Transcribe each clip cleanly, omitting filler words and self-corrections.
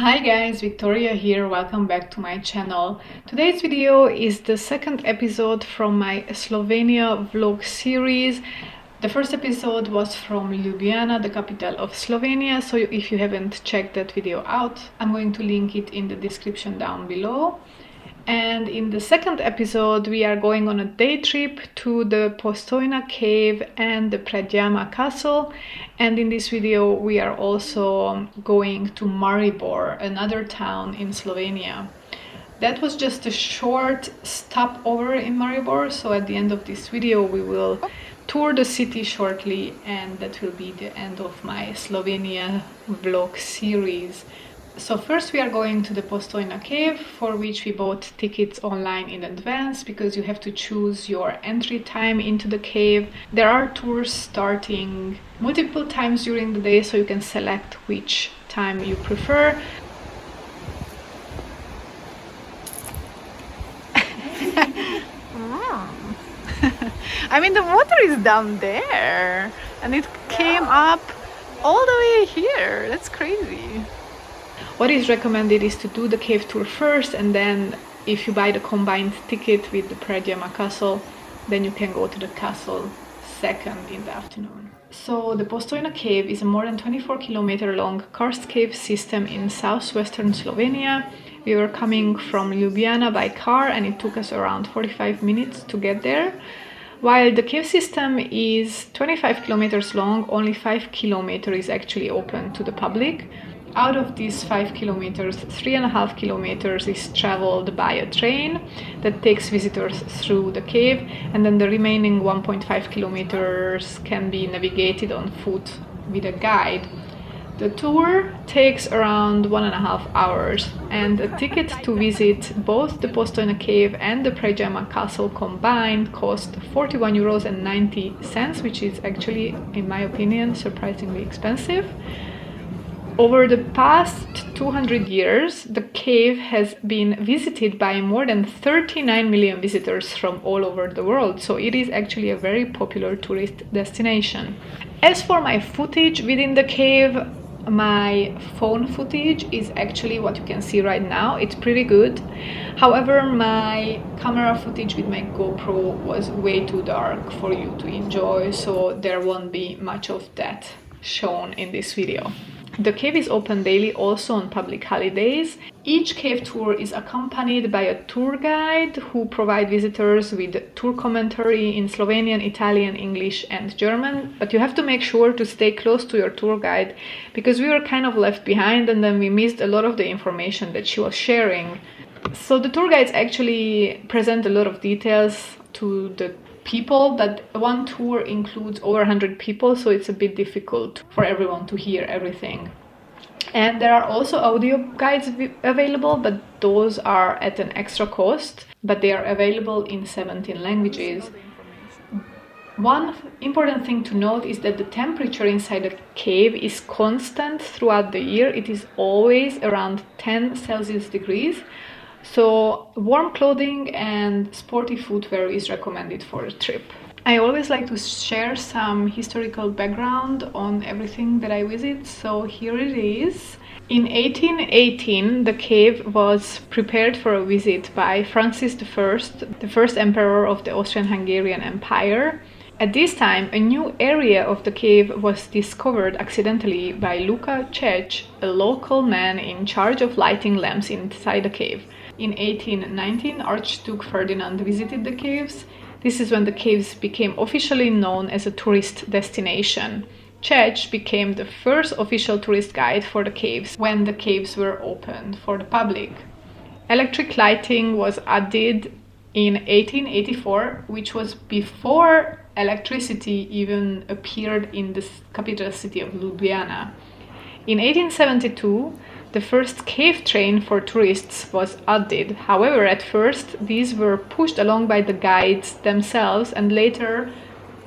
Hi guys, Victoria here, welcome back to my channel. Today's video is the second episode from my Slovenia vlog series. The first episode was from Ljubljana, the capital of Slovenia, so if you haven't checked that video out, I'm going to link it in the description down below. And in the second episode, we are going on a day trip to the Postojna Cave and the Predjama Castle. And in this video, we are also going to Maribor, another town in Slovenia. That was just a short stopover in Maribor, so at the end of this video, we will tour the city shortly, and that will be the end of my Slovenia vlog series. So first we are going to the Postojna Cave, for which we bought tickets online in advance because you have to choose your entry time into the cave. There are tours starting multiple times during the day, so you can select which time you prefer. I mean, the water is down there and it came up all the way here. That's crazy. What is recommended is to do the cave tour first, and then if you buy the combined ticket with the Predjama Castle, then you can go to the castle second in the afternoon. So the Postojna Cave is a more than 24-kilometer long karst cave system in southwestern Slovenia. We were coming from Ljubljana by car and it took us around 45 minutes to get there. While the cave system is 25 kilometers long, only 5 kilometers is actually open to the public. Out of these 5 kilometers, 3.5 kilometers is traveled by a train that takes visitors through the cave, and then the remaining 1.5 kilometers can be navigated on foot with a guide. The tour takes around 1.5 hours, and a ticket to visit both the Postojna Cave and the Predjama Castle combined cost €41.90, which is actually, in my opinion, surprisingly expensive. Over the past 200 years, the cave has been visited by more than 39 million visitors from all over the world, so it is actually a very popular tourist destination. As for my footage within the cave, my phone footage is actually what you can see right now. It's pretty good. However, my camera footage with my GoPro was way too dark for you to enjoy, so there won't be much of that shown in this video. The cave is open daily also on public holidays. Each cave tour is accompanied by a tour guide who provide visitors with tour commentary in Slovenian, Italian, English and German. But you have to make sure to stay close to your tour guide because we were kind of left behind and then we missed a lot of the information that she was sharing. So the tour guides actually present a lot of details to the people, but one tour includes over 100 people, so it's a bit difficult for everyone to hear everything. And there are also audio guides available, but those are at an extra cost, but they are available in 17 languages. One important thing to note is that the temperature inside the cave is constant throughout the year. It is always around 10 Celsius degrees. So warm clothing and sporty footwear is recommended for a trip. I always like to share some historical background on everything that I visit, so here it is. In 1818, the cave was prepared for a visit by Francis I, the first emperor of the Austrian-Hungarian Empire. At this time, a new area of the cave was discovered accidentally by Luca Čech, a local man in charge of lighting lamps inside the cave. In 1819, Archduke Ferdinand visited the caves. This is when the caves became officially known as a tourist destination. Čech became the first official tourist guide for the caves when the caves were opened for the public. Electric lighting was added in 1884, which was before electricity even appeared in the capital city of Ljubljana. In 1872, the first cave train for tourists was added. However, at first, these were pushed along by the guides themselves, and later,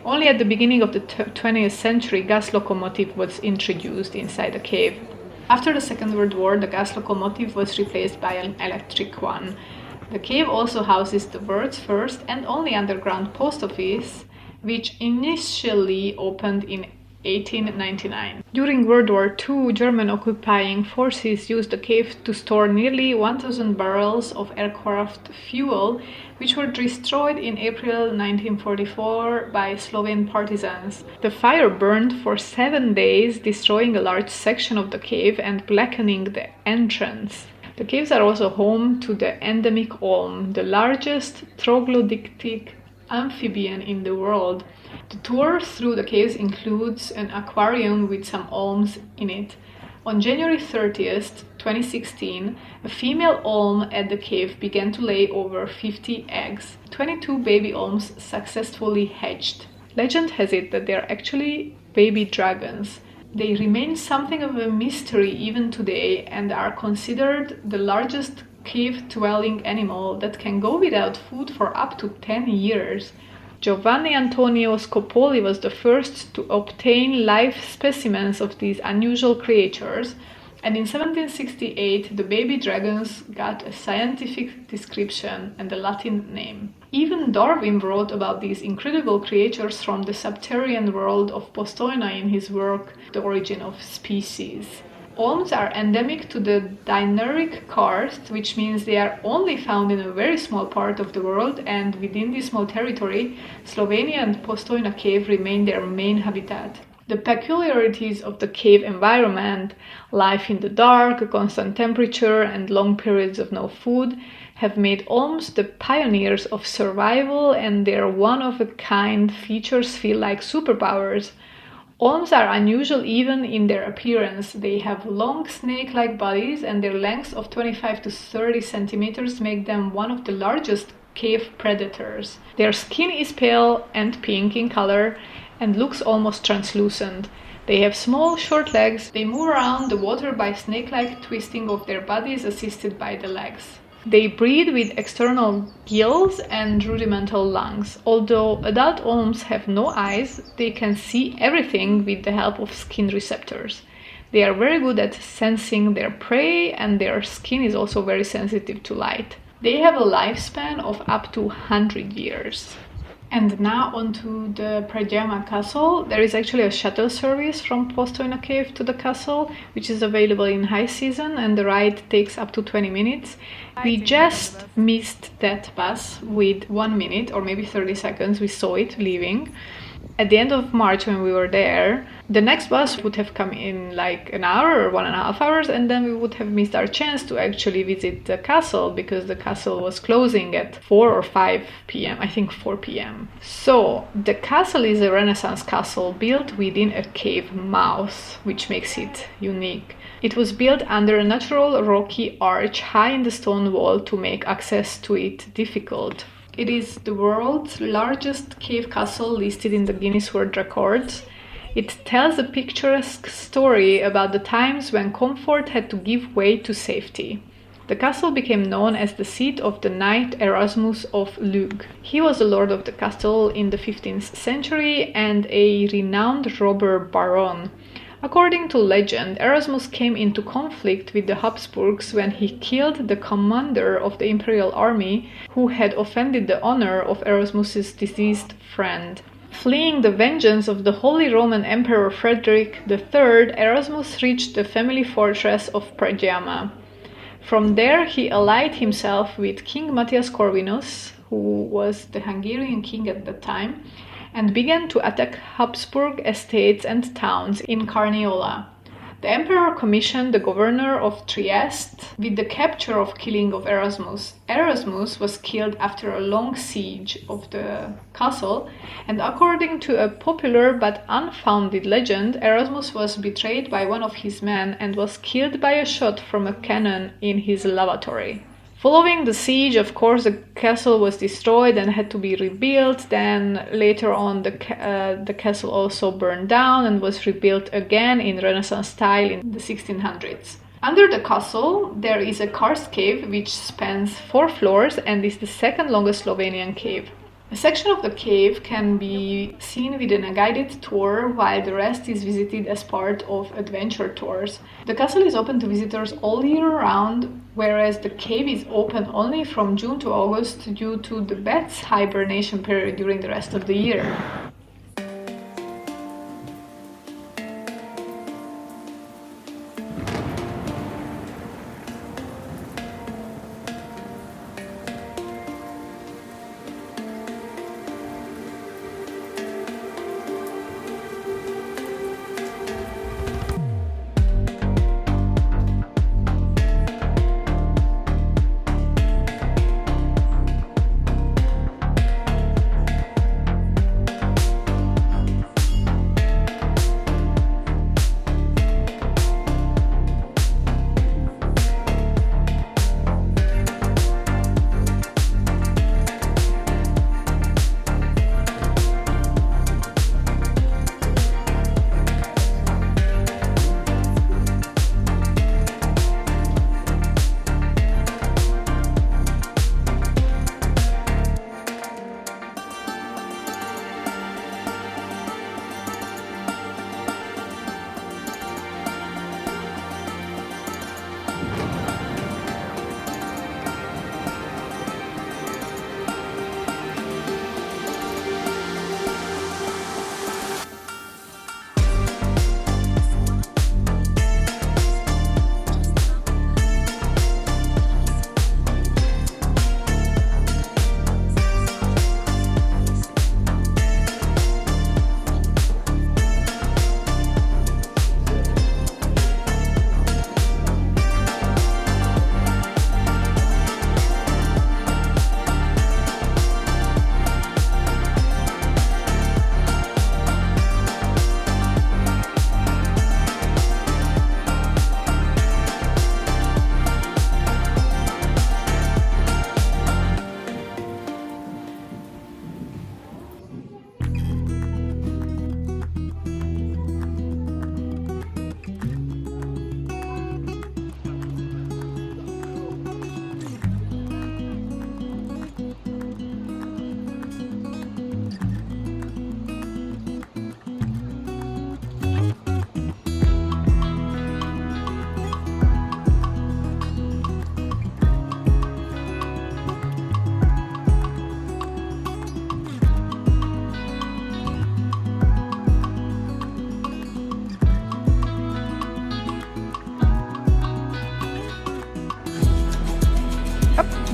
only at the beginning of the 20th century, gas locomotive was introduced inside the cave. After the Second World War, the gas locomotive was replaced by an electric one. The cave also houses the world's first and only underground post office, which initially opened in 1899. During World War II, German occupying forces used the cave to store nearly 1,000 barrels of aircraft fuel, which were destroyed in April 1944 by Slovene partisans. The fire burned for 7 days, destroying a large section of the cave and blackening the entrance. The caves are also home to the endemic olm, the largest troglodytic amphibian in the world. The tour through the caves includes an aquarium with some olms in it. On January 30th, 2016, a female olm at the cave began to lay over 50 eggs. 22 baby olms successfully hatched. Legend has it that they are actually baby dragons. They remain something of a mystery even today and are considered the largest cave-dwelling animal that can go without food for up to 10 years. Giovanni Antonio Scopoli was the first to obtain live specimens of these unusual creatures, and in 1768 the baby dragons got a scientific description and a Latin name. Even Darwin wrote about these incredible creatures from the subterranean world of Postojna in his work The Origin of Species. Olms are endemic to the Dinaric karst, which means they are only found in a very small part of the world, and within this small territory, Slovenia and Postojna Cave remain their main habitat. The peculiarities of the cave environment, life in the dark, a constant temperature, and long periods of no food, have made olms the pioneers of survival, and their one-of-a-kind features feel like superpowers. Olms are unusual even in their appearance. They have long snake-like bodies, and their lengths of 25 to 30 centimeters make them one of the largest cave predators. Their skin is pale and pink in color and looks almost translucent. They have small, short legs. They move around the water by snake-like twisting of their bodies assisted by the legs. They breathe with external gills and rudimental lungs. Although adult olms have no eyes, they can see everything with the help of skin receptors. They are very good at sensing their prey, and their skin is also very sensitive to light. They have a lifespan of up to 100 years. And now onto the Predjama Castle. There is actually a shuttle service from Postojna Cave to the castle, which is available in high season, and the ride takes up to 20 minutes. We just missed that bus with 1 minute or maybe 30 seconds. We saw it leaving. At the end of March, when we were there, the next bus would have come in like an hour or 1.5 hours, and then we would have missed our chance to actually visit the castle, because the castle was closing at 4 or 5 p.m. I think 4 p.m. So the castle is a Renaissance castle built within a cave mouth, which makes it unique. It was built under a natural rocky arch high in the stone wall to make access to it difficult. It is the world's largest cave castle listed in the Guinness World Records. It tells a picturesque story about the times when comfort had to give way to safety. The castle became known as the seat of the knight Erasmus of Lug. He was the lord of the castle in the 15th century and a renowned robber baron. According to legend, Erasmus came into conflict with the Habsburgs when he killed the commander of the imperial army, who had offended the honor of Erasmus's deceased friend. Fleeing the vengeance of the Holy Roman Emperor Frederick III, Erasmus reached the family fortress of Predjama. From there he allied himself with King Matthias Corvinus, who was the Hungarian king at that time, and began to attack Habsburg estates and towns in Carniola. The emperor commissioned the governor of Trieste with the capture of killing of Erasmus. Erasmus was killed after a long siege of the castle, and according to a popular but unfounded legend, Erasmus was betrayed by one of his men and was killed by a shot from a cannon in his lavatory. Following the siege, of course, the castle was destroyed and had to be rebuilt. Then later on, the castle also burned down and was rebuilt again in Renaissance style in the 1600s. Under the castle, there is a karst cave which spans 4 floors and is the second longest Slovenian cave. A section of the cave can be seen within a guided tour, while the rest is visited as part of adventure tours. The castle is open to visitors all year round, whereas the cave is open only from June to August due to the bats' hibernation period during the rest of the year.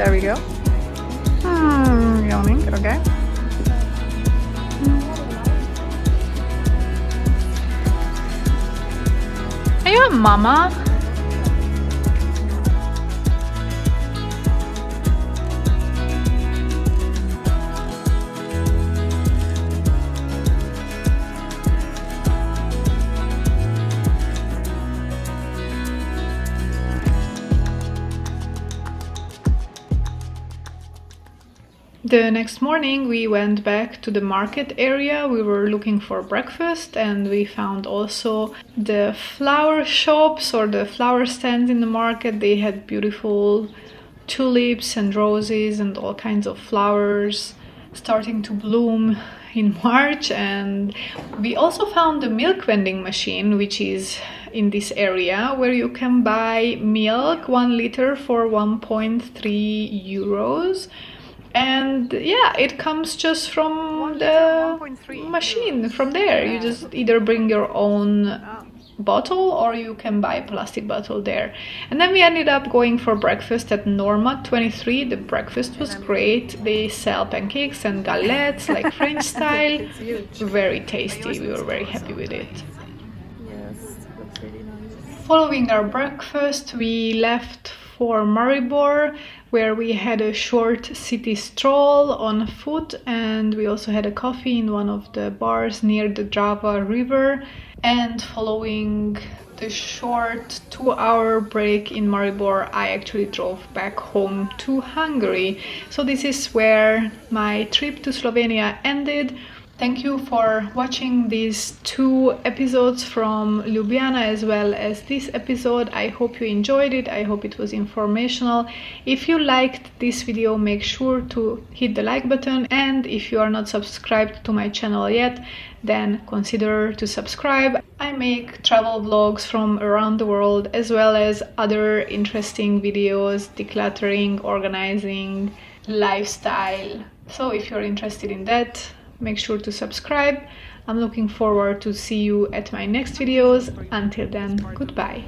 There we go. Yawning, okay. Are you a mama? The next morning we went back to the market area. We were looking for breakfast and we found also the flower shops or the flower stands in the market. They had beautiful tulips and roses and all kinds of flowers starting to bloom in March. And we also found the milk vending machine, which is in this area, where you can buy milk 1 liter for 1.3 euros. And yeah, it comes just from the machine from there. You just either bring your own bottle or you can buy a plastic bottle there. And then we ended up going for breakfast at Norma 23. The breakfast was great. They sell pancakes and galettes like French style. Very tasty. We were very happy with it. Yes, that's really nice. Following our breakfast, we left for Maribor, where we had a short city stroll on foot, and we also had a coffee in one of the bars near the Drava river. And following the short 2-hour break in Maribor, I actually drove back home to Hungary. So this is where my trip to Slovenia ended. Thank you for watching these 2 episodes from Ljubljana as well as this episode. I hope you enjoyed it. I hope it was informational. If you liked this video, make sure to hit the like button. And if you are not subscribed to my channel yet, then consider to subscribe. I make travel vlogs from around the world as well as other interesting videos, decluttering, organizing, lifestyle. So if you're interested in that, make sure to subscribe. I'm looking forward to see you at my next videos. Until then, goodbye.